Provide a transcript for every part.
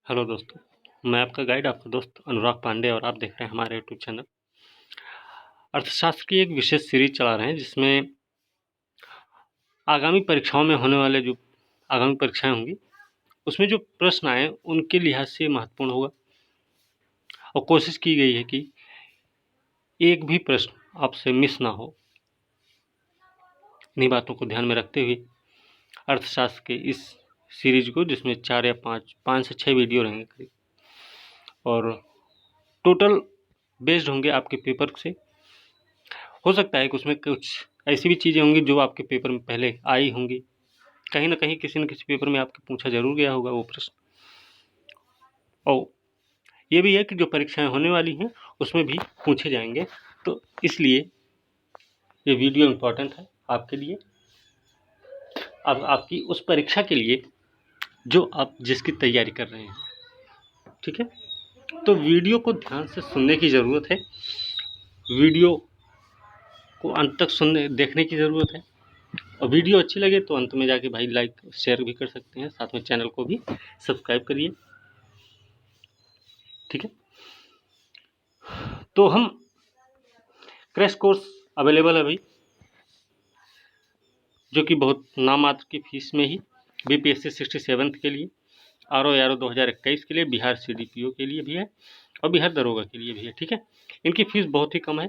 Hello दोस्तों, मैं आपका गाइड, आपका दोस्त अनुराग पांडे और आप देख रहे हैं हमारे यूट्यूब चैनल। अर्थशास्त्र की एक विशेष सीरीज चला रहे हैं जिसमें आगामी परीक्षाओं में होने वाले जो आगामी परीक्षाएं होंगी उसमें जो प्रश्न आए उनके लिहाज से महत्वपूर्ण होगा और कोशिश की गई है कि एक भी प्रश्न आपसे मिस ना हो। इन्हीं बातों को ध्यान में रखते हुए अर्थशास्त्र के इस सीरीज को, जिसमें 4 या 5 से 6 वीडियो रहेंगे करीब, और टोटल बेस्ड होंगे आपके पेपर से। हो सकता है कि उसमें कुछ ऐसी भी चीज़ें होंगी जो आपके पेपर में पहले आई होंगी, कहीं ना कहीं किसी न किसी पेपर में आपके पूछा जरूर गया होगा वो प्रश्न। और ये भी है कि जो परीक्षाएं होने वाली हैं उसमें भी पूछे जाएंगे, तो इसलिए ये वीडियो इम्पोर्टेंट है आपके लिए, अब आपकी उस परीक्षा के लिए जो आप जिसकी तैयारी कर रहे हैं। ठीक है, तो वीडियो को ध्यान से सुनने की ज़रूरत है, वीडियो को अंत तक देखने की ज़रूरत है, और वीडियो अच्छी लगे तो अंत में जाके भाई लाइक शेयर भी कर सकते हैं, साथ में चैनल को भी सब्सक्राइब करिए। ठीक है, तो हम क्रैश कोर्स अवेलेबल है भाई, जो कि बहुत नाम मात्र की फीस में ही बीपीएससी 67th के लिए, RO 2021 के लिए, बिहार CDPO के लिए भी है और बिहार दरोगा के लिए भी है। ठीक है, इनकी फीस बहुत ही कम है।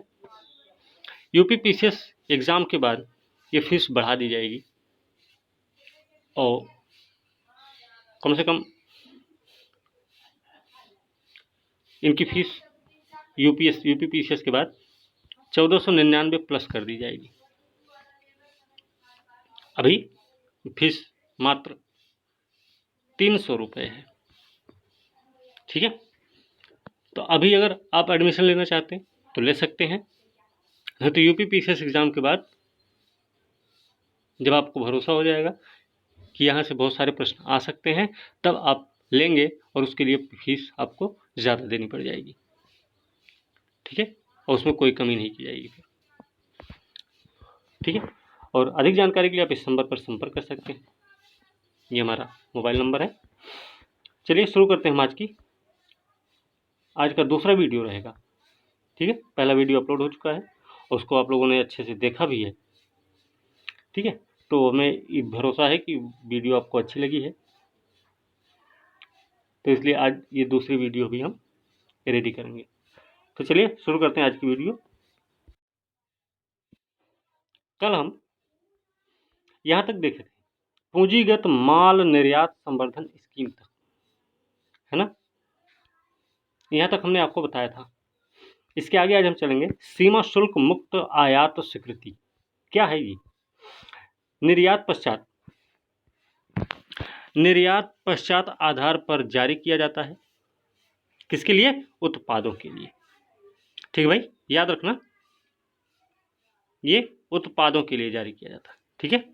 यूपी PCS एग्ज़ाम के बाद ये फीस बढ़ा दी जाएगी और कम से कम इनकी फीस यूपी PCS के बाद 1499 प्लस कर दी जाएगी। अभी फीस मात्र 300 रुपये है। ठीक है, तो अभी अगर आप एडमिशन लेना चाहते हैं तो ले सकते हैं, नहीं तो यूपी PCS एग्ज़ाम के बाद जब आपको भरोसा हो जाएगा कि यहाँ से बहुत सारे प्रश्न आ सकते हैं तब आप लेंगे, और उसके लिए फीस आपको ज़्यादा देनी पड़ जाएगी। ठीक है, और उसमें कोई कमी नहीं की जाएगी फिर। ठीक है, और अधिक जानकारी के लिए आप इस नंबर पर संपर्क कर सकते हैं, ये हमारा मोबाइल नंबर है। चलिए शुरू करते हैं हम आज का दूसरा वीडियो रहेगा। ठीक है, पहला वीडियो अपलोड हो चुका है और उसको आप लोगों ने अच्छे से देखा भी है। ठीक है, तो हमें भरोसा है कि वीडियो आपको अच्छी लगी है, तो इसलिए आज ये दूसरी वीडियो भी हम रेडी करेंगे। तो चलिए शुरू करते हैं आज की वीडियो। कल हम यहाँ तक देखे थे पूंजीगत माल निर्यात संवर्धन स्कीम तक, है ना। यहाँ तक हमने आपको बताया था। इसके आगे आज हम चलेंगे सीमा शुल्क मुक्त आयात स्वीकृति। क्या है ये? निर्यात पश्चात आधार पर जारी किया जाता है। किसके लिए? उत्पादों के लिए। ठीक है भाई, याद रखना, ये उत्पादों के लिए जारी किया जाता है। ठीक है,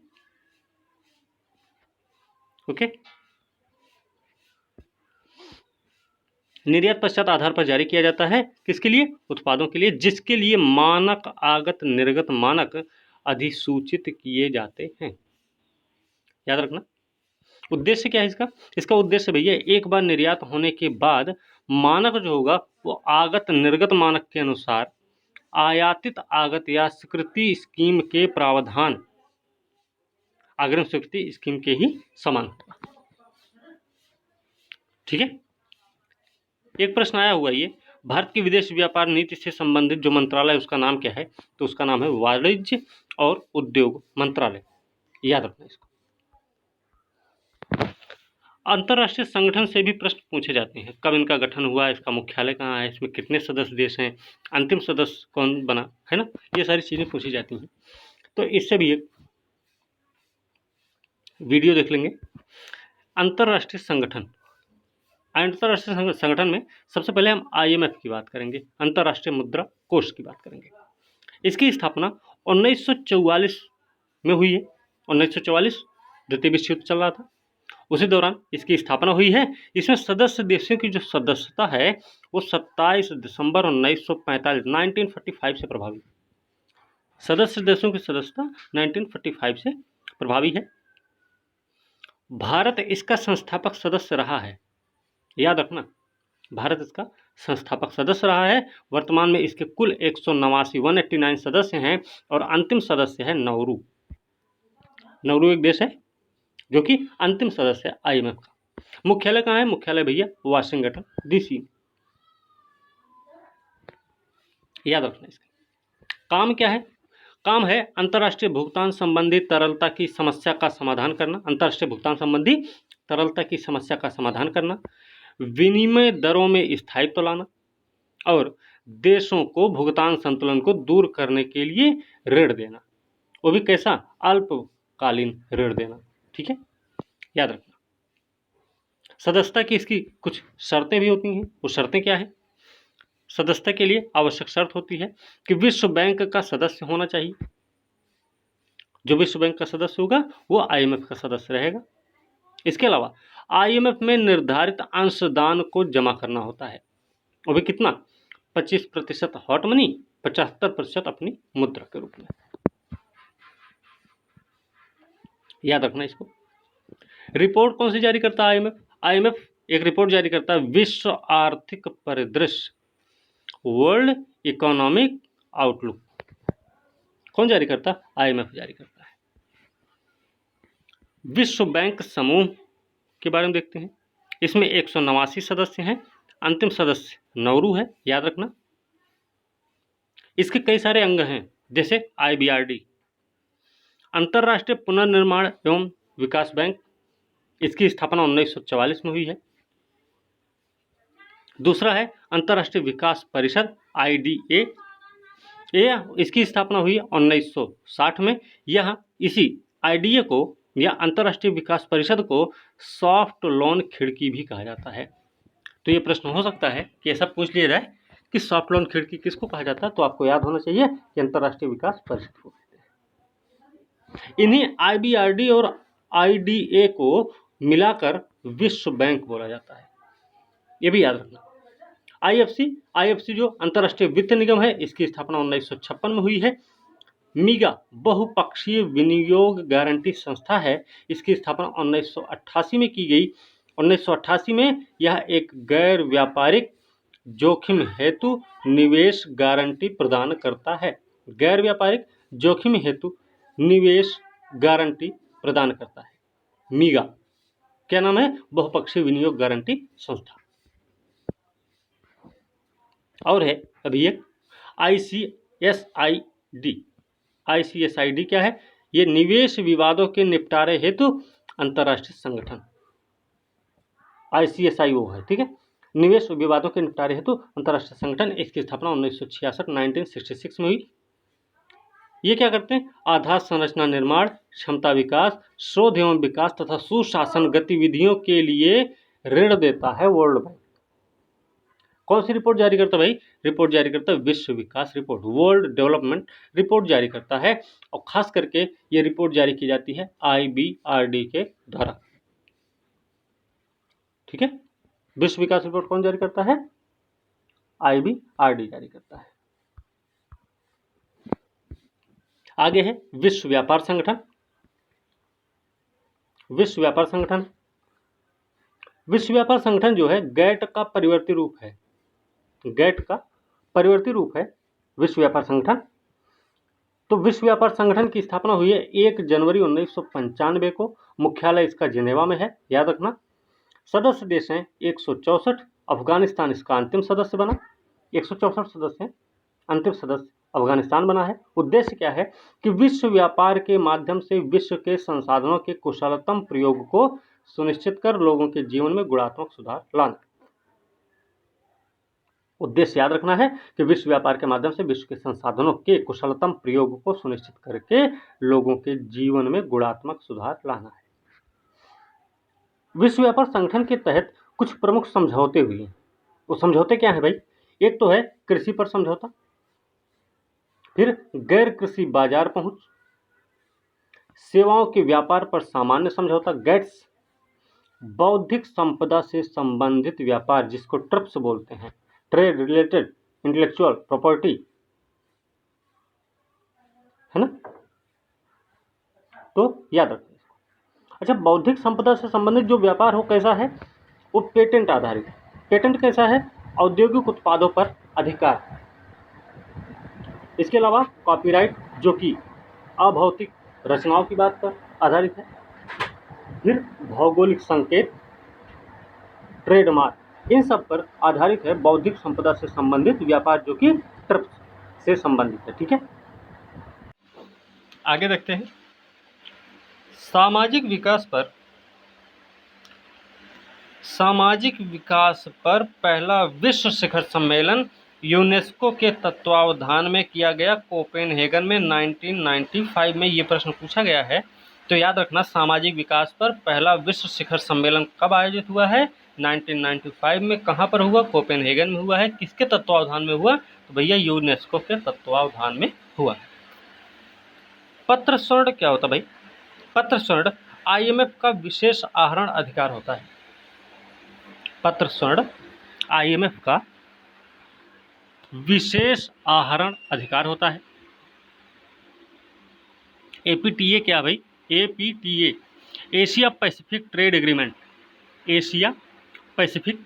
ओके। निर्यात पश्चात आधार पर जारी किया जाता है, किसके लिए? उत्पादों के लिए, जिसके लिए मानक आगत निर्गत मानक अधिसूचित किए जाते हैं। याद रखना। उद्देश्य क्या है इसका? इसका उद्देश्य भैया, एक बार निर्यात होने के बाद मानक जो होगा वो आगत निर्गत मानक के अनुसार आयातित आगत या स्वीकृति स्कीम के प्रावधान अग्रिम स्वीकृति स्कीम के ही समान होगा। ठीक है, एक प्रश्न आया हुआ ये, भारत की विदेश व्यापार नीति से संबंधित जो मंत्रालय उसका नाम क्या है? तो उसका नाम है वाणिज्य और उद्योग मंत्रालय। याद रखना इसको। अंतर्राष्ट्रीय संगठन से भी प्रश्न पूछे जाते हैं, कब इनका गठन हुआ, इसका मुख्यालय कहाँ है, इसमें कितने सदस्य देश हैं, अंतिम सदस्य कौन बना, है ना, ये सारी चीज़ें पूछी जाती हैं। तो इससे भी एक वीडियो देख लेंगे। अंतर्राष्ट्रीय संगठन में सबसे पहले हम IMF की बात करेंगे, अंतर्राष्ट्रीय मुद्रा कोष की बात करेंगे। इसकी स्थापना 1944 में हुई है। 1944 द्वितीय विश्व युद्ध चल रहा था, उसी दौरान इसकी स्थापना हुई है। इसमें सदस्य देशों की जो सदस्यता है वो 27 दिसंबर 1945 से प्रभावी। सदस्य देशों की सदस्यता 1945 से प्रभावी है। भारत इसका संस्थापक सदस्य रहा है। याद रखना, भारत इसका संस्थापक सदस्य रहा है। वर्तमान में इसके कुल 189 सदस्य हैं और अंतिम सदस्य है नाउरू। नाउरू एक देश है जो कि अंतिम सदस्य है IMF का। मुख्यालय कहाँ है? मुख्यालय भैया वाशिंगटन DC। याद रखना इसका काम क्या है? काम है अंतर्राष्ट्रीय भुगतान संबंधी तरलता की समस्या का समाधान करना। अंतर्राष्ट्रीय भुगतान संबंधी तरलता की समस्या का समाधान करना, विनिमय दरों में स्थायित्व लाना और देशों को भुगतान संतुलन को दूर करने के लिए ऋण देना। वो भी कैसा? अल्पकालीन ऋण देना। ठीक है, याद रखना। सदस्यता की इसकी कुछ शर्तें भी होती हैं। वो शर्तें क्या है? सदस्यता के लिए आवश्यक शर्त होती है कि विश्व बैंक का सदस्य होना चाहिए। जो विश्व बैंक का सदस्य होगा वो IMF का सदस्य रहेगा। इसके अलावा IMF में निर्धारित अंशदान को जमा करना होता है। वो भी कितना? 25% हॉट मनी, 75% अपनी मुद्रा के रूप में। याद रखना इसको। रिपोर्ट कौन सी जारी करता है? IMF एक रिपोर्ट जारी करता है, विश्व आर्थिक परिदृश्य, वर्ल्ड इकोनॉमिक आउटलुक। कौन जारी करता? IMF जारी करता है। विश्व बैंक समूह के बारे में देखते हैं। इसमें 189 सदस्य हैं। अंतिम सदस्य नाउरू है, याद रखना। इसके कई सारे अंग हैं, जैसे IBRD, अंतर्राष्ट्रीय पुनर्निर्माण एवं विकास बैंक। इसकी स्थापना 1944 में हुई है। दूसरा है अंतर्राष्ट्रीय विकास परिषद IDA, इसकी स्थापना हुई 1960 में। यह इसी IDA को या अंतर्राष्ट्रीय विकास परिषद को सॉफ्ट लोन खिड़की भी कहा जाता है। तो ये प्रश्न हो सकता है कि ऐसा पूछ लिया जाए कि सॉफ्ट लोन खिड़की किसको कहा जाता है, तो आपको याद होना चाहिए कि अंतर्राष्ट्रीय विकास परिषद को कहते हैं। इन्हीं IBRD और IDA को मिलाकर विश्व बैंक बोला जाता है, ये भी याद रखना। IFC जो अंतर्राष्ट्रीय वित्त निगम है, इसकी स्थापना 1956 में हुई है। मीगा बहुपक्षीय विनियोग गारंटी संस्था है, इसकी स्थापना 1988 में की गई। 1988 में यह एक गैर व्यापारिक जोखिम हेतु निवेश गारंटी प्रदान करता है। गैर व्यापारिक जोखिम हेतु निवेश गारंटी प्रदान करता है। मीगा क्या नाम है? बहुपक्षीय विनियोग गारंटी संस्था। और है अभी एक ICSID क्या है? ये निवेश विवादों के निपटारे हेतु अंतर्राष्ट्रीय संगठन, ICSIO है। ठीक है, निवेश विवादों के निपटारे हेतु अंतर्राष्ट्रीय संगठन। इसकी स्थापना 1966 में हुई। ये क्या करते हैं? आधार संरचना निर्माण, क्षमता विकास, शोध एवं विकास तथा सुशासन गतिविधियों के लिए ऋण देता है वर्ल्ड बैंक। कौन सी रिपोर्ट जारी करता है भाई? रिपोर्ट जारी करता है विश्व विकास रिपोर्ट, वर्ल्ड डेवलपमेंट रिपोर्ट जारी करता है। और खास करके ये रिपोर्ट जारी की जाती है IBRD के द्वारा। ठीक है, विश्व विकास रिपोर्ट कौन जारी करता है? IBRD जारी करता है। आगे है विश्व व्यापार संगठन। विश्व व्यापार संगठन, विश्व व्यापार संगठन जो है GATT का परिवर्ती रूप है। GATT का परिवर्ती रूप है विश्व व्यापार संगठन। तो विश्व व्यापार संगठन की स्थापना हुई है 1 जनवरी 1995 को। मुख्यालय इसका जिनेवा में है, याद रखना। सदस्य देश हैं 164। अफगानिस्तान इसका अंतिम सदस्य बना। 164 सदस्य हैं, अंतिम सदस्य अफगानिस्तान बना है। उद्देश्य क्या है कि विश्व व्यापार के माध्यम से विश्व के संसाधनों के कुशलतम प्रयोग को सुनिश्चित कर लोगों के जीवन में गुणात्मक सुधार लाना। उद्देश्य याद रखना है कि विश्व व्यापार के माध्यम से विश्व के संसाधनों के कुशलतम प्रयोग को सुनिश्चित करके लोगों के जीवन में गुणात्मक सुधार लाना है। विश्व व्यापार संगठन के तहत कुछ प्रमुख समझौते हुए हैं। वो समझौते क्या है भाई? एक तो है कृषि पर समझौता, फिर गैर कृषि बाजार पहुंच, सेवाओं के व्यापार पर सामान्य समझौता GATS, बौद्धिक संपदा से संबंधित व्यापार जिसको ट्रिप्स बोलते हैं, ट्रेड रिलेटेड इंटेलेक्चुअल प्रॉपर्टी, है ना। तो याद रखिए। अच्छा, बौद्धिक संपदा से संबंधित जो व्यापार हो कैसा है? वो पेटेंट आधारित है। पेटेंट कैसा है? औद्योगिक उत्पादों पर अधिकार। इसके अलावा कॉपीराइट जो कि अभौतिक रचनाओं की बात पर आधारित है। फिर भौगोलिक संकेत, ट्रेडमार्क, इन सब पर आधारित है बौद्धिक संपदा से संबंधित व्यापार जो कि ट्रिप्स से संबंधित है। ठीक है, आगे देखते हैं। सामाजिक विकास पर पहला विश्व शिखर सम्मेलन यूनेस्को के तत्वावधान में किया गया कोपेनहेगन में 1995 में। ये प्रश्न पूछा गया है, तो याद रखना सामाजिक विकास पर पहला विश्व शिखर सम्मेलन कब आयोजित हुआ है? 1995 में। कहाँ पर हुआ? कोपेनहेगन में हुआ है। किसके तत्वावधान में हुआ? तो भैया यूनेस्को के तत्वावधान में हुआ। पत्र स्वर्ण क्या होता भाई? पत्र स्वर्ण IMF का विशेष आहरण अधिकार होता है। पत्र स्वर्ण IMF का विशेष आहरण अधिकार होता है। APTA क्या भाई? APTA Asia Pacific trade agreement, Asia Pacific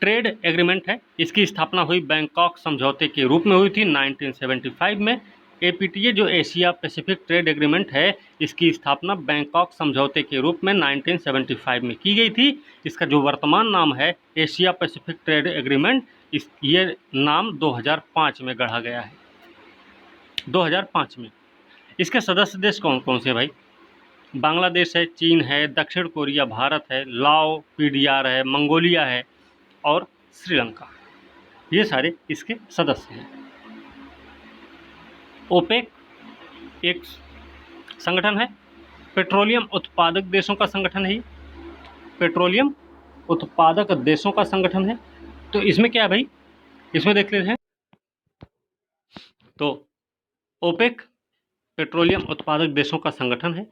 trade agreement है। इसकी स्थापना हुई बैंकॉक समझौते के रूप में हुई थी 1975 में। APTA जो एशिया पैसिफिक ट्रेड एग्रीमेंट है, इसकी स्थापना बैंकॉक समझौते के रूप में 1975 में की गई थी। इसका जो वर्तमान नाम है एशिया पैसिफिक ट्रेड एग्रीमेंट, ये नाम 2005 में गढ़ा गया है। 2005 में। इसके सदस्य देश कौन कौन से भाई? बांग्लादेश है, चीन है, दक्षिण कोरिया, भारत है, लाओ, PDR है, मंगोलिया है और श्रीलंका। ये सारे इसके सदस्य हैं। ओपेक एक संगठन है, पेट्रोलियम उत्पादक देशों का संगठन है। ये पेट्रोलियम उत्पादक देशों का संगठन है। तो इसमें क्या है भाई? इसमें देख लेते हैं। तो ओपेक पेट्रोलियम उत्पादक देशों का संगठन है।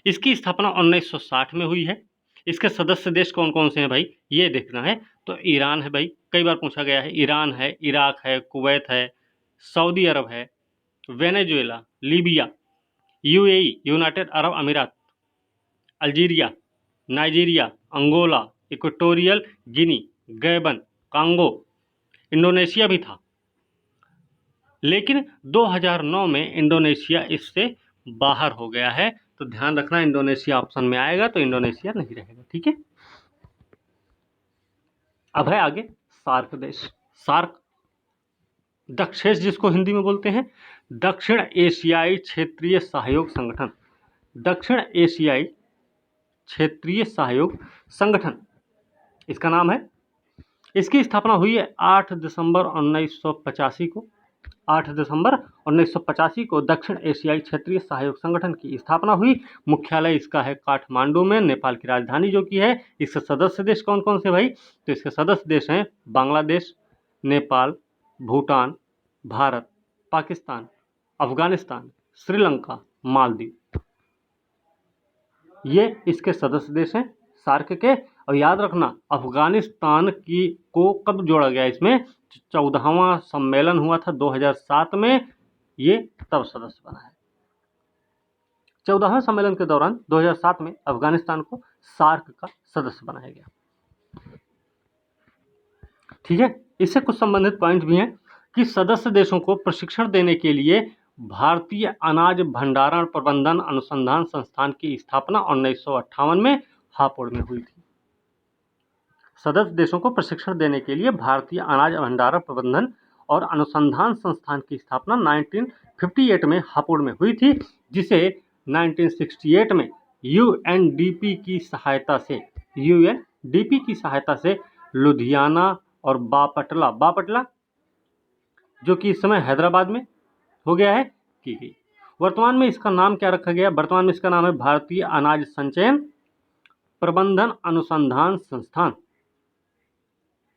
इसकी स्थापना 1960 में हुई है। इसके सदस्य देश कौन कौन से हैं भाई? ये देखना है। तो ईरान है भाई, कई बार पूछा गया है। ईरान है, इराक है, कुवैत है, सऊदी अरब है, Venezuela, Libya, UAE United Arab Emirates, Algeria, Nigeria, Angola, Equatorial Guinea, Gabon, Congo, Indonesia भी था, लेकिन 2009 में इंडोनेशिया इससे बाहर हो गया है। तो ध्यान रखना, इंडोनेशिया ऑप्शन में आएगा तो इंडोनेशिया नहीं रहेगा। ठीक है, अब है आगे सार्क देश। सार्क दक्षेश जिसको हिंदी में बोलते हैं, दक्षिण एशियाई क्षेत्रीय सहयोग संगठन। दक्षिण एशियाई क्षेत्रीय सहयोग संगठन इसका नाम है। इसकी स्थापना हुई है 8 दिसंबर 1985 को। 8 दिसंबर 1985 को दक्षिण एशियाई क्षेत्रीय सहयोग संगठन की स्थापना हुई। मुख्यालय इसका है काठमांडू में, नेपाल की राजधानी जो कि है। इसके सदस्य देश कौन कौन से भाई? तो इसके सदस्य देश हैं बांग्लादेश, नेपाल, भूटान, भारत, पाकिस्तान, अफगानिस्तान, श्रीलंका, मालदीव। ये इसके सदस्य देश हैं सार्क के। और याद रखना, अफगानिस्तान की को कब जोड़ा गया? इसमें 14वां सम्मेलन हुआ था 2007 में, ये तब सदस्य बना है। 14वें सम्मेलन के दौरान 2007 में अफगानिस्तान को सार्क का सदस्य बनाया गया। ठीक है, इससे कुछ संबंधित पॉइंट भी हैं कि सदस्य देशों को प्रशिक्षण देने के लिए भारतीय अनाज भंडारण प्रबंधन अनुसंधान संस्थान की स्थापना 1958 में हापुड़ में हुई थी। सदस्य देशों को प्रशिक्षण देने के लिए भारतीय अनाज भंडारण प्रबंधन और अनुसंधान संस्थान की स्थापना 1958 में हापुड़ में हुई थी, जिसे 1968 में UNDP की सहायता से लुधियाना और बापटला जो कि इस समय हैदराबाद में हो गया है, की गई। वर्तमान में इसका नाम क्या रखा गया? वर्तमान में इसका नाम है भारतीय अनाज संचयन प्रबंधन अनुसंधान संस्थान।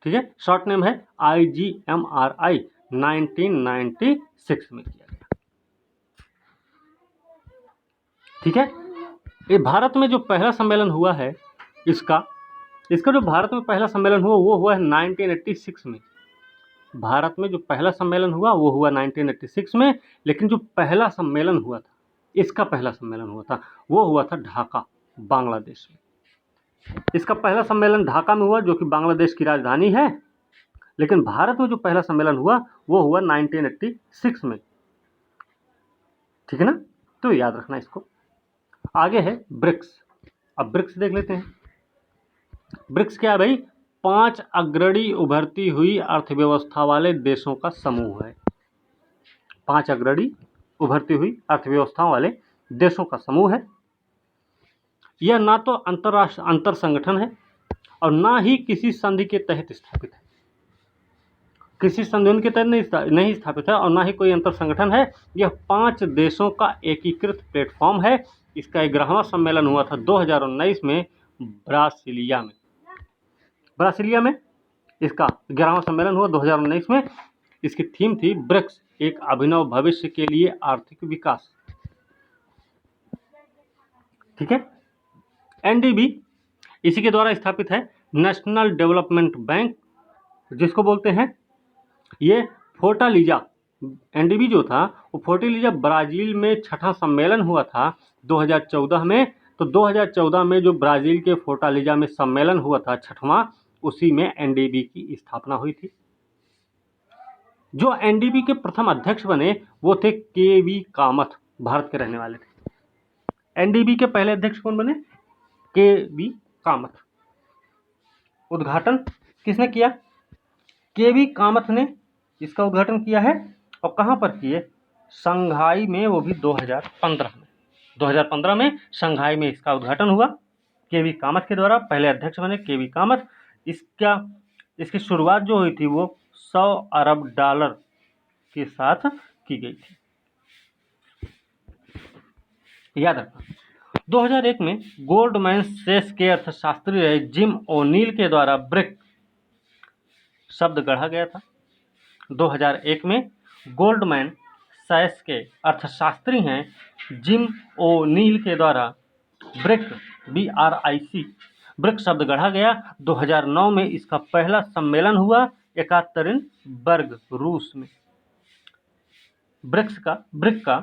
ठीक है, शॉर्ट नेम है IGMRI। 1996 में किया गया। ठीक है, ये भारत में जो पहला सम्मेलन हुआ है, इसका जो भारत में पहला सम्मेलन हुआ वो हुआ है 1986 में। भारत में जो पहला सम्मेलन हुआ वो हुआ 1986 में। लेकिन जो पहला सम्मेलन हुआ था, इसका पहला सम्मेलन हुआ था, वो हुआ था ढाका, बांग्लादेश में। इसका पहला सम्मेलन ढाका में हुआ, जो कि बांग्लादेश की राजधानी है। लेकिन भारत में जो पहला सम्मेलन हुआ वो हुआ 1986 में। ठीक है ना, तो याद रखना इसको। आगे है ब्रिक्स। अब ब्रिक्स देख लेते हैं। ब्रिक्स क्या है भाई? 5 अग्रणी उभरती हुई अर्थव्यवस्था वाले देशों का समूह है। 5 अग्रणी उभरती हुई अर्थव्यवस्थाओं वाले देशों का समूह है। यह ना तो अंतरराष्ट्रीय अंतर संगठन है और ना ही किसी संधि के तहत स्थापित है। किसी संधि के तहत नहीं स्थापित है और ना ही कोई अंतर संगठन है। यह 5 देशों का एकीकृत प्लेटफॉर्म है। इसका 11वां सम्मेलन हुआ था 2019 में ब्रासिलिया में। ब्रासिलिया में इसका 11वां सम्मेलन हुआ 2019 में। इसकी थीम थी ब्रिक्स, एक अभिनव भविष्य के लिए आर्थिक विकास। ठीक है। एनडीबी इसी के द्वारा स्थापित है। नेशनल डेवलपमेंट बैंक जिसको बोलते हैं। ये फोर्टालीजा, एनडीबी जो था वो फोर्टालीजा ब्राजील में 6ठा सम्मेलन हुआ था 2014 में। तो 2014 में जो ब्राजील के फोर्टालीजा में सम्मेलन हुआ था 6वां, उसी में एनडीबी की स्थापना हुई थी। जो एनडीबी के प्रथम अध्यक्ष बने वो थे केवी कामथ, भारत के रहने वाले थे। एनडीबी के पहले अध्यक्ष कौन बने? केवी कामथ। उद्घाटन किसने किया? केवी कामथ ने इसका उद्घाटन किया है। और कहाँ पर किए? शंघाई में, वो भी 2015 में। 2015 में शंघाई में इसका उद्घाटन हुआ केवी कामथ के द्वारा। पहले अध्यक्ष बने केवी कामथ। इसकी शुरुआत जो हुई थी वो $100 अरब के साथ की गई थी। याद रखना। 2001 में गोल्डमैन सैक्स के अर्थशास्त्री रहे जिम ओनील के द्वारा ब्रिक शब्द गढ़ा गया था। 2001 में गोल्डमैन सैक्स के अर्थशास्त्री हैं जिम ओनील के द्वारा ब्रिक BRIC ब्रिक शब्द गढ़ा गया। 2009 में इसका पहला सम्मेलन हुआ येकातेरिनबर्ग, रूस में। ब्रिक का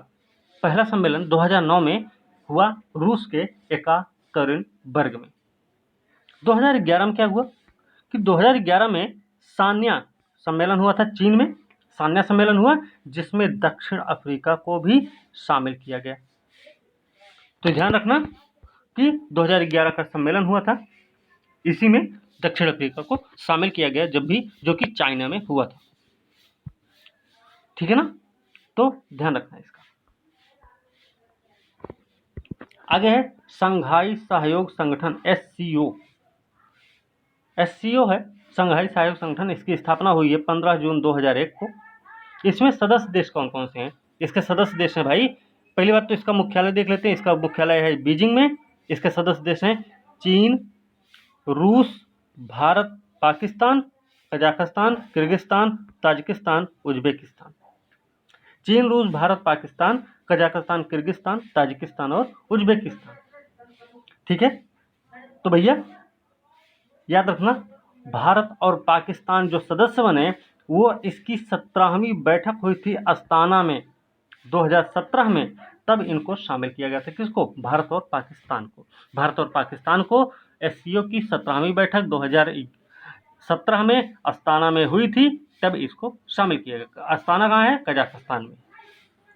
पहला सम्मेलन 2009 में हुआ रूस के येकातेरिनबर्ग में। 2011 में क्या हुआ कि 2011 में सान्या सम्मेलन हुआ था चीन में। सान्या सम्मेलन हुआ जिसमें दक्षिण अफ्रीका को भी शामिल किया गया। तो ध्यान रखना कि 2011 का सम्मेलन हुआ था, इसी में दक्षिण अफ्रीका को शामिल किया गया, जब भी जो कि चाइना में हुआ था। ठीक है ना, तो ध्यान रखना इसका। आगे है शंघाई सहयोग संगठन, SCO है शंघाई सहयोग संगठन। इसकी स्थापना हुई है 15 जून 2001 को। इसमें सदस्य देश कौन कौन से हैं? इसके सदस्य देश हैं भाई, पहली बात तो इसका मुख्यालय देख लेते हैं। इसका मुख्यालय है बीजिंग में। इसके सदस्य देश हैं चीन, रूस, Bharat, Pakistan, Kazakhstan, Kyrgyzstan, Tajikistan, Uzbekistan. चीन, रूस, Bharat, Pakistan, Kazakhstan, Kyrgyzstan, Tajikistan और उज्बेकिस्तान। ठीक है, तो भैया याद रखना, भारत और पाकिस्तान जो सदस्य बने वो इसकी 17वीं बैठक हुई थी अस्ताना में 2017 में, तब इनको शामिल किया गया था। किसको? भारत और पाकिस्तान को। भारत और पाकिस्तान को SCO की 17वीं बैठक 2017 में अस्ताना में हुई थी, तब इसको शामिल किया गया। अस्ताना कहाँ है? कजाकिस्तान में,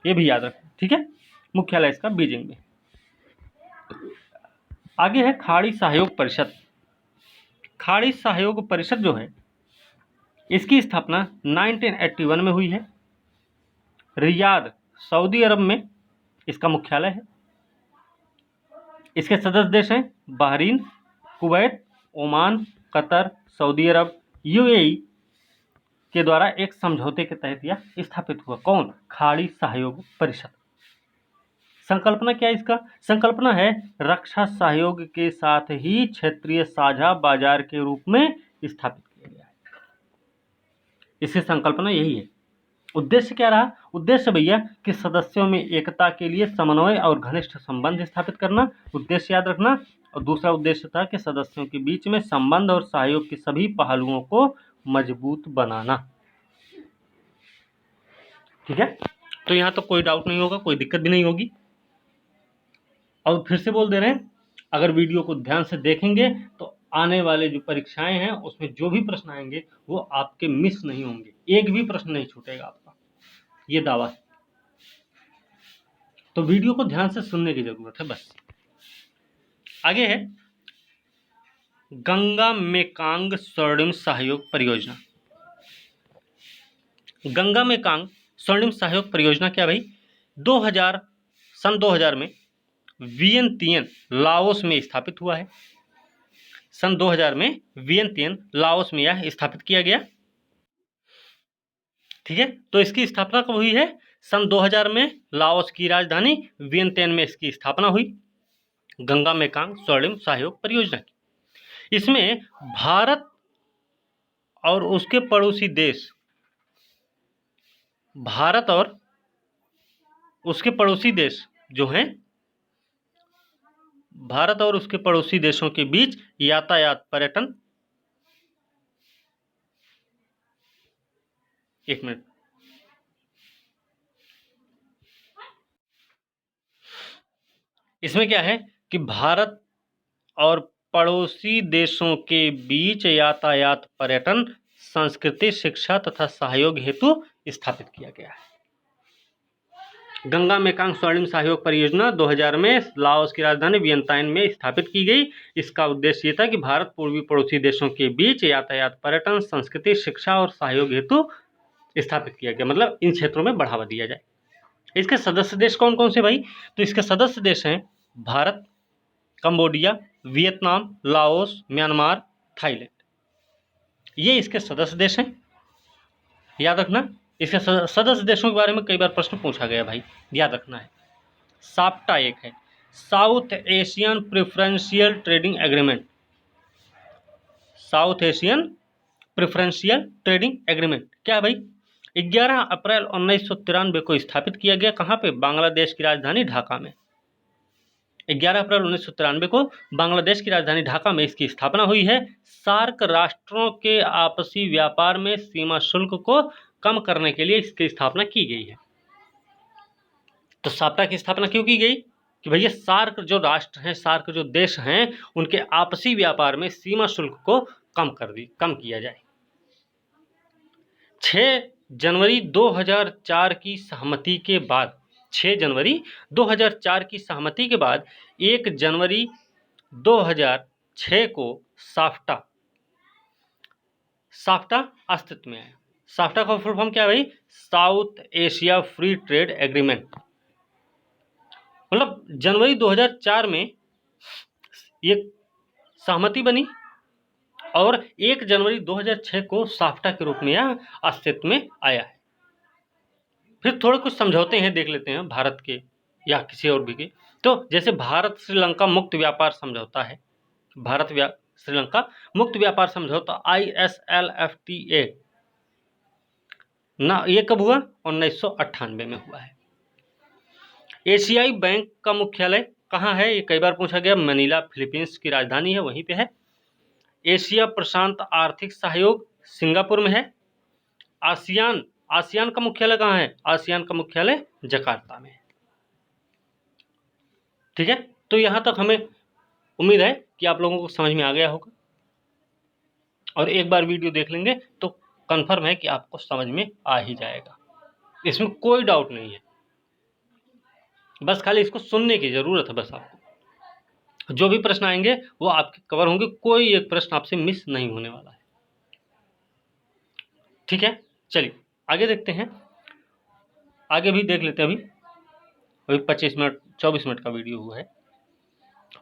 ये भी याद रखें। ठीक है, मुख्यालय इसका बीजिंग में। आगे है खाड़ी सहयोग परिषद। खाड़ी सहयोग परिषद जो है इसकी स्थापना 1981 में हुई है। रियाद, सऊदी अरब में इसका मुख्यालय है। इसके सदस्य देश हैं Bahrain, Kuwait, Oman, Qatar, Saudi Arab, UAE के द्वारा एक समझौते के तहत यह स्थापित हुआ। कौन? खाड़ी सहयोग परिषद। संकल्पना क्या है इसका? संकल्पना है रक्षा सहयोग के साथ ही क्षेत्रीय साझा बाजार के रूप में स्थापित किया गया है। इसकी संकल्पना यही है। उद्देश्य क्या रहा? उद्देश्य भैया कि सदस्यों में एकता के लिए समन्वय और घनिष्ठ संबंध स्थापित करना, उद्देश्य याद रखना। और दूसरा उद्देश्य था कि सदस्यों के बीच में संबंध और सहयोग के सभी पहलुओं को मजबूत बनाना। ठीक है, तो यहाँ तो कोई डाउट नहीं होगा, कोई दिक्कत भी नहीं होगी। और फिर से बोल दे रहे हैं, अगर वीडियो को ध्यान से देखेंगे तो आने वाले जो परीक्षाएं हैं उसमें जो भी प्रश्न आएंगे वो आपके मिस नहीं होंगे, एक भी प्रश्न नहीं छूटेगा आपका, ये दावा है। तो वीडियो को ध्यान से सुनने की जरूरत है बस। आगे है गंगा मेकांग स्वर्णिम सहयोग परियोजना। गंगा मेकांग स्वर्णिम सहयोग परियोजना क्या भाई, 2000 में वियंतियन लाओस में स्थापित हुआ है। सन 2000 में वियंतियन लाओस में यह स्थापित किया गया। ठीक है, तो इसकी स्थापना कब हुई है, सन 2000 में लाओस की राजधानी वियंतियन में इसकी स्थापना हुई, गंगा मेकांग स्वर्णिम सहयोग परियोजना की। इसमें भारत और उसके पड़ोसी देश, भारत और उसके पड़ोसी देश जो हैं, भारत और उसके पड़ोसी देशों के बीच यातायात पर्यटन, एक मिनट, इसमें क्या है कि भारत और पड़ोसी देशों के बीच यातायात पर्यटन, संस्कृति, शिक्षा तथा सहयोग हेतु स्थापित किया गया है। गंगा मेकांग स्वर्णिम सहयोग परियोजना 2000 में लाओस की राजधानी वियंतायन में स्थापित की गई। इसका उद्देश्य ये था कि भारत पूर्वी पड़ोसी देशों के बीच यातायात पर्यटन, संस्कृति, शिक्षा और सहयोग हेतु स्थापित किया गया, मतलब इन क्षेत्रों में बढ़ावा दिया जाए। इसके सदस्य देश कौन कौन से भाई, तो इसके सदस्य देश हैं Bharat, Cambodia, Vietnam, Laos, Myanmar, Thailand, ये इसके सदस्य देश हैं। याद रखना, इसके सदस्य देशों के बारे में कई बार प्रश्न पूछा गया भाई, याद रखना है। साप्टा एक है, south Asian preferential trading agreement, south Asian preferential trading agreement क्या है भाई, 11 अप्रैल 1993 को स्थापित किया गया। कहाँ पे, बांग्लादेश की राजधानी ढाका में। 11 अप्रैल 1993 को बांग्लादेश की राजधानी ढाका में इसकी स्थापना हुई है। सार्क राष्ट्रों के आपसी व्यापार में सीमा शुल्क को कम करने के लिए इसकी स्थापना की गई है। तो साप्टा की स्थापना क्यों की गई कि भैया सार्क जो राष्ट्र हैं, सार्क जो देश हैं, उनके आपसी व्यापार में सीमा शुल्क को कम किया जाए। 6 जनवरी 2004 की सहमति के बाद, 6 जनवरी 2004 की सहमति के बाद 1 जनवरी 2006 को साफ्टा अस्तित्व में आया। साफ्टा का फुल फॉर्म क्या है भाई, south Asia free trade agreement. मतलब जनवरी 2004 में ये सहमति बनी और 1 जनवरी 2006 को साफ्टा के रूप में यह अस्तित्व में आया है। फिर थोड़े कुछ समझौते हैं, देख लेते हैं भारत के या किसी और भी के। तो जैसे भारत श्रीलंका मुक्त व्यापार समझौता है, भारत श्रीलंका मुक्त व्यापार समझौता ISLFTA ना, ये कब हुआ, 1998 में हुआ है। एशियाई बैंक का मुख्यालय कहाँ है, ये कई बार पूछा गया, मनीला फिलीपींस की राजधानी है, वहीं पे है। एशिया प्रशांत आर्थिक सहयोग सिंगापुर में है। आसियान का मुख्यालय कहाँ है, आसियान का मुख्यालय जकार्ता में है। ठीक है, तो यहां तक हमें उम्मीद है कि आप लोगों को समझ में आ गया होगा, और एक बार वीडियो देख लेंगे तो कंफर्म है कि आपको समझ में आ ही जाएगा, इसमें कोई डाउट नहीं है। बस खाली इसको सुनने की जरूरत है, बस आपको जो भी प्रश्न आएंगे वो आपके कवर होंगे, कोई एक प्रश्न आपसे मिस नहीं होने वाला है। ठीक है, चलिए आगे देखते हैं, आगे भी देख लेते हैं। अभी 24 मिनट का वीडियो हुआ है।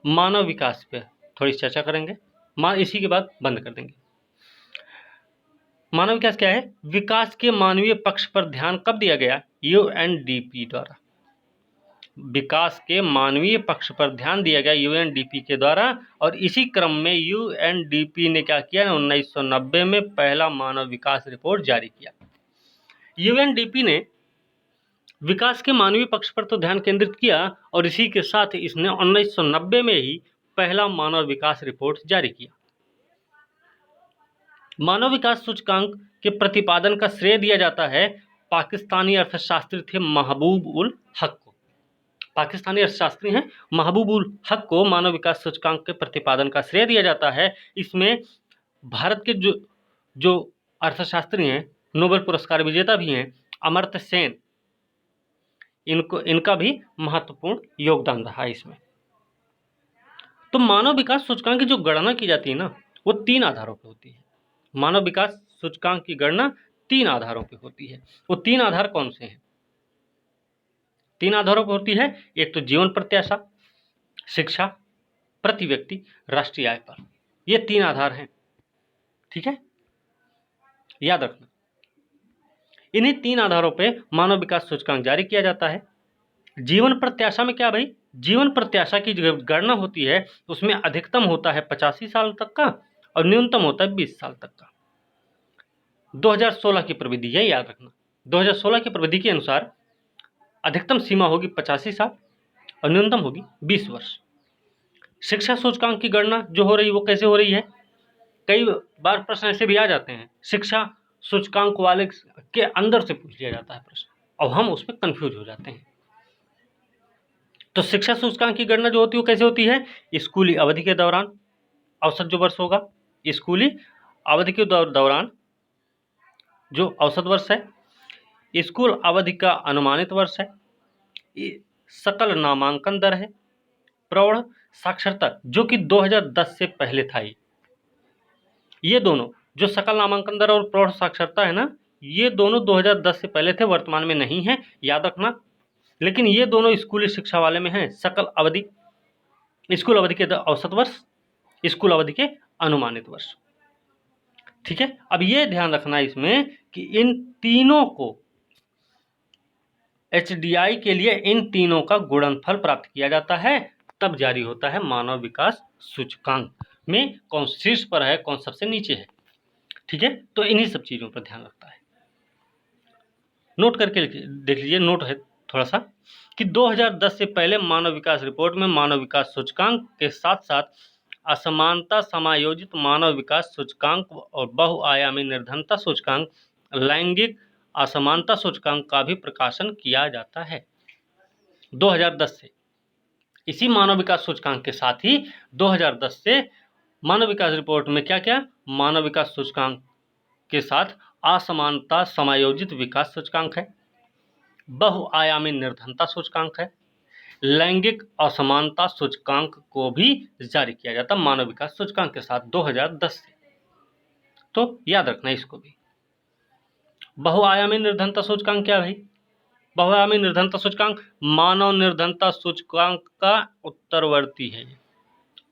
मानव विकास पे थोड़ी चर्चा करेंगे, इसी के बाद बंद कर देंगे। मानव विकास क्या है, विकास के मानवीय पक्ष पर ध्यान कब दिया गया, UNDP द्वारा। विकास के मानवीय पक्ष पर ध्यान दिया गया UNDP के द्वारा, और इसी क्रम में UNDP ने क्या किया, 1990 में पहला मानव विकास रिपोर्ट जारी किया। UNDP ने विकास के मानवीय पक्ष पर तो ध्यान केंद्रित किया, और इसी के साथ इसने 1990 में ही पहला मानव विकास रिपोर्ट जारी किया। मानव विकास सूचकांक के प्रतिपादन का श्रेय दिया जाता है पाकिस्तानी अर्थशास्त्री थे महबूब उल हक को। पाकिस्तानी अर्थशास्त्री हैं महबूबुल हक को मानव विकास सूचकांक के प्रतिपादन का श्रेय दिया जाता है। इसमें भारत के जो अर्थशास्त्री हैं, नोबेल पुरस्कार विजेता भी हैं, अमर्त्य सेन, इनका भी महत्वपूर्ण योगदान रहा है इसमें। तो मानव विकास सूचकांक की जो गणना की जाती है ना, वो 3 आधारों पर होती है। मानव विकास सूचकांक की गणना 3 आधारों पर होती है। वो 3 आधार कौन से हैं? 3 आधारों पर होती है। एक तो जीवन प्रत्याशा, शिक्षा, प्रति व्यक्ति, राष्ट्रीय आय पर। ये 3 आधार हैं, ठीक है, याद रखना। इन्हीं 3 आधारों पे मानव विकास सूचकांक जारी किया जाता है। जीवन प्रत्याशा में क्या भाई, जीवन प्रत्याशा की जो गणना होती है उसमें अधिकतम होता है 85 साल तक का और न्यूनतम होता है 20 साल तक का। 2016 की प्रविधि, यही याद रखना, 2016 की प्रविधि के अनुसार अधिकतम सीमा होगी 85 साल और न्यूनतम होगी 20 वर्ष। शिक्षा सूचकांक की गणना जो हो रही है वो कैसे हो रही है? कई बार प्रश्न ऐसे भी आ जाते हैं, शिक्षा सूचकांक वाले के अंदर से पूछ लिया जाता है प्रश्न और हम उसमें कंफ्यूज हो जाते हैं। तो शिक्षा सूचकांक की गणना जो होती है वो कैसे होती है? स्कूली अवधि के दौरान औसत जो वर्ष होगा, स्कूली अवधि के दौरान जो औसत वर्ष है, स्कूल अवधि का अनुमानित वर्ष है, सकल नामांकन दर है, प्रौढ़ साक्षरता जो कि 2010 से पहले था। ये दोनों जो सकल नामांकन दर और प्रौढ़ साक्षरता है ना, ये दोनों 2010 से पहले थे, वर्तमान में नहीं है, याद रखना। लेकिन ये दोनों स्कूली शिक्षा वाले में हैं। सकल अवधि, स्कूल अवधि के औसत वर्ष, स्कूल अवधि के अनुमानित वर्ष, ठीक है। अब ये ध्यान रखना इसमें कि इन तीनों को HDI के लिए इन तीनों का गुणनफल प्राप्त किया जाता है, तब जारी होता है मानव विकास सूचकांक में कौन शीर्ष पर है, कौन सबसे नीचे है, ठीक है। तो इन्हीं सब चीजों पर ध्यान रखता है। नोट करके देख लीजिए, नोट है थोड़ा सा कि 2010 से पहले मानव विकास रिपोर्ट में मानव विकास सूचकांक के साथ साथ असमानता समायोजित मानव विकास सूचकांक और बहुआयामी निर्धनता सूचकांक, लैंगिक असमानता सूचकांक का भी प्रकाशन किया जाता है 2010 से। इसी मानव विकास सूचकांक के साथ ही 2010 से मानव विकास रिपोर्ट में क्या क्या, मानव विकास सूचकांक के साथ असमानता समायोजित विकास सूचकांक है, बहुआयामी निर्धनता सूचकांक है, लैंगिक असमानता सूचकांक को भी जारी किया जाता मानव विकास सूचकांक के साथ 2010 से। तो याद रखना इसको भी। बहुआयामी निर्धनता सूचकांक क्या है? बहुआयामी निर्धनता सूचकांक मानव निर्धनता सूचकांक का उत्तरवर्ती है।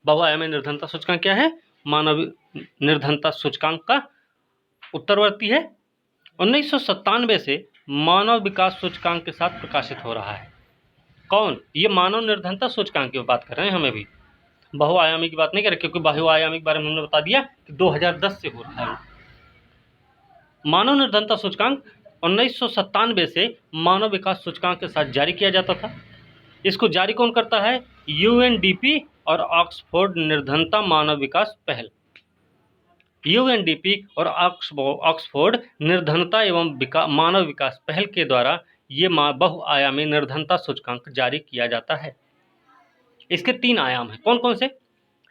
बहुआयामी निर्धनता सूचकांक क्या है? मानव निर्धनता सूचकांक का उत्तरवर्ती है। 1997 से मानव विकास सूचकांक के साथ प्रकाशित हो रहा है। कौन? ये मानव निर्धनता सूचकांक की बात कर रहे हैं, हमें भी बहुआयामी की बात नहीं कर रहे, क्योंकि बहुआयामी के बारे में हमने बता दिया कि 2010 से हो रहा है। मानव निर्धनता सूचकांक 1997 से मानव विकास सूचकांक के साथ जारी किया जाता था। इसको जारी कौन करता है? UNDP और ऑक्सफोर्ड निर्धनता मानव विकास पहल। UNDP और ऑक्सफोर्ड निर्धनता एवं मानव विकास पहल के द्वारा ये बहुआयामी निर्धनता सूचकांक जारी किया जाता है। इसके 3 आयाम हैं। कौन कौन से?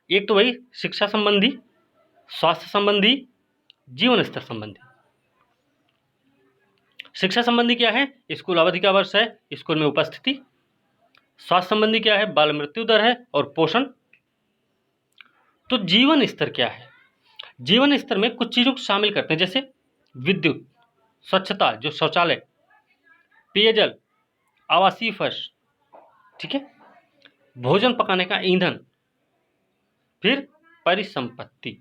एक तो वही शिक्षा संबंधी, स्वास्थ्य संबंधी, जीवन स्तर संबंधी। शिक्षा संबंधी क्या है? स्कूल अवधि का वर्ष है, स्कूल में उपस्थिति। स्वास्थ्य संबंधी क्या है? बाल मृत्यु दर है और पोषण। तो जीवन स्तर क्या है? जीवन स्तर में कुछ चीजों को शामिल करते हैं, जैसे विद्युत, स्वच्छता जो शौचालय, पेयजल, आवासीय फर्श, ठीक है, भोजन पकाने का ईंधन, फिर परिसंपत्ति।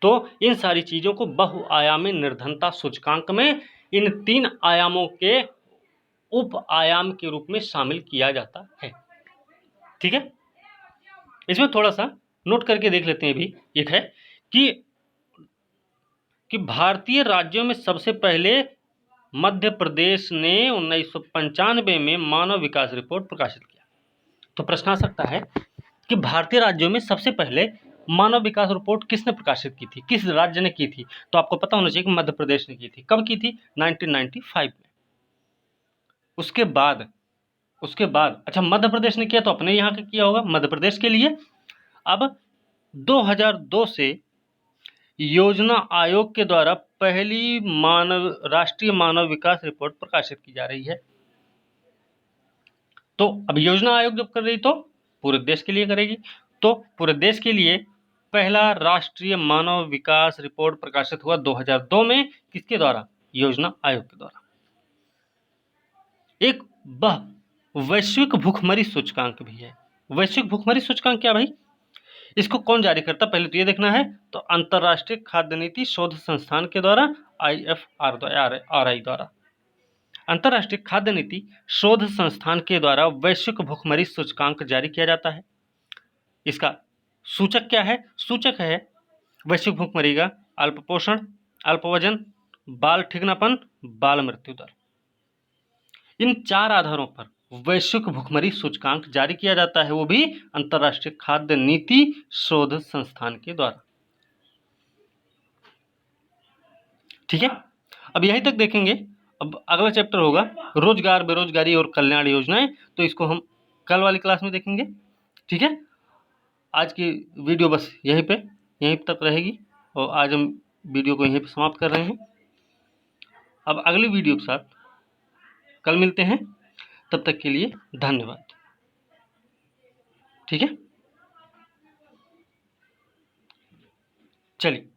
तो इन सारी चीजों को बहुआयामी निर्धनता सूचकांक में इन 3 आयामों के उप आयाम के रूप में शामिल किया जाता है, ठीक है। इसमें थोड़ा सा नोट करके देख लेते हैं भी। एक है कि भारतीय राज्यों में सबसे पहले मध्य प्रदेश ने 1995 में मानव विकास रिपोर्ट प्रकाशित किया। तो प्रश्न आ सकता है कि भारतीय राज्यों में सबसे पहले मानव विकास रिपोर्ट किसने प्रकाशित की थी, किस राज्य ने की थी? तो आपको पता होना चाहिए कि मध्य प्रदेश ने की थी। कब की थी? 1995 में। उसके बाद उसके बाद अच्छा मध्य प्रदेश ने किया तो अपने यहाँ का किया होगा मध्य प्रदेश के लिए। अब 2002 से योजना आयोग के द्वारा पहली राष्ट्रीय मानव विकास रिपोर्ट प्रकाशित की जा रही है। तो अब योजना आयोग जब कर रही तो पूरे देश के लिए करेगी, तो पूरे देश के लिए पहला राष्ट्रीय मानव विकास रिपोर्ट प्रकाशित हुआ 2002 में, किसके द्वारा? योजना आयोग के द्वारा। एक वैश्विक भूखमरी सूचकांक भी है। वैश्विक भूखमरी सूचकांक क्या भाई? इसको कौन जारी करता, पहले तो ये देखना है। तो अंतरराष्ट्रीय खाद्य नीति शोध संस्थान के द्वारा, IFRI द्वारा, अंतरराष्ट्रीय खाद्य नीति शोध संस्थान के द्वारा वैश्विक भूखमरी सूचकांक जारी किया जाता है। इसका सूचक क्या है? सूचक है वैश्विक भूखमरी का अल्प पोषण, अल्प वजन, बाल ठिगनापन, बाल मृत्यु दर। इन 4 आधारों पर वैश्विक भूखमरी सूचकांक जारी किया जाता है, वो भी अंतरराष्ट्रीय खाद्य नीति शोध संस्थान के द्वारा। ठीक है, अब यहीं तक देखेंगे। अब अगला चैप्टर होगा रोजगार, बेरोजगारी और कल्याण योजनाएं, तो इसको हम कल वाली क्लास में देखेंगे। ठीक है, आज की वीडियो बस यहीं तक रहेगी और आज हम वीडियो को यहीं पे समाप्त कर रहे हैं। अब अगली वीडियो के साथ कल मिलते हैं, तब तक के लिए धन्यवाद। ठीक है, चलिए,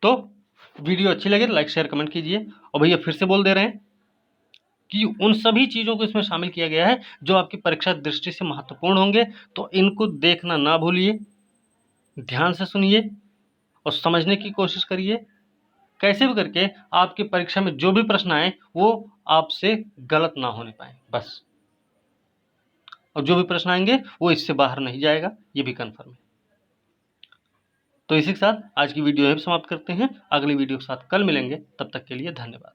तो वीडियो अच्छी लगे तो लाइक शेयर कमेंट कीजिए। और भैया फिर से बोल दे रहे हैं कि उन सभी चीज़ों को इसमें शामिल किया गया है जो आपकी परीक्षा दृष्टि से महत्वपूर्ण होंगे, तो इनको देखना ना भूलिए, ध्यान से सुनिए और समझने की कोशिश करिए। कैसे भी करके आपकी परीक्षा में जो भी प्रश्न आए वो आपसे गलत ना होने पाए बस, और जो भी प्रश्न आएंगे वो इससे बाहर नहीं जाएगा, ये भी कन्फर्म है। तो इसी के साथ आज की वीडियो यहीं समाप्त करते हैं। अगली वीडियो के साथ कल मिलेंगे, तब तक के लिए धन्यवाद।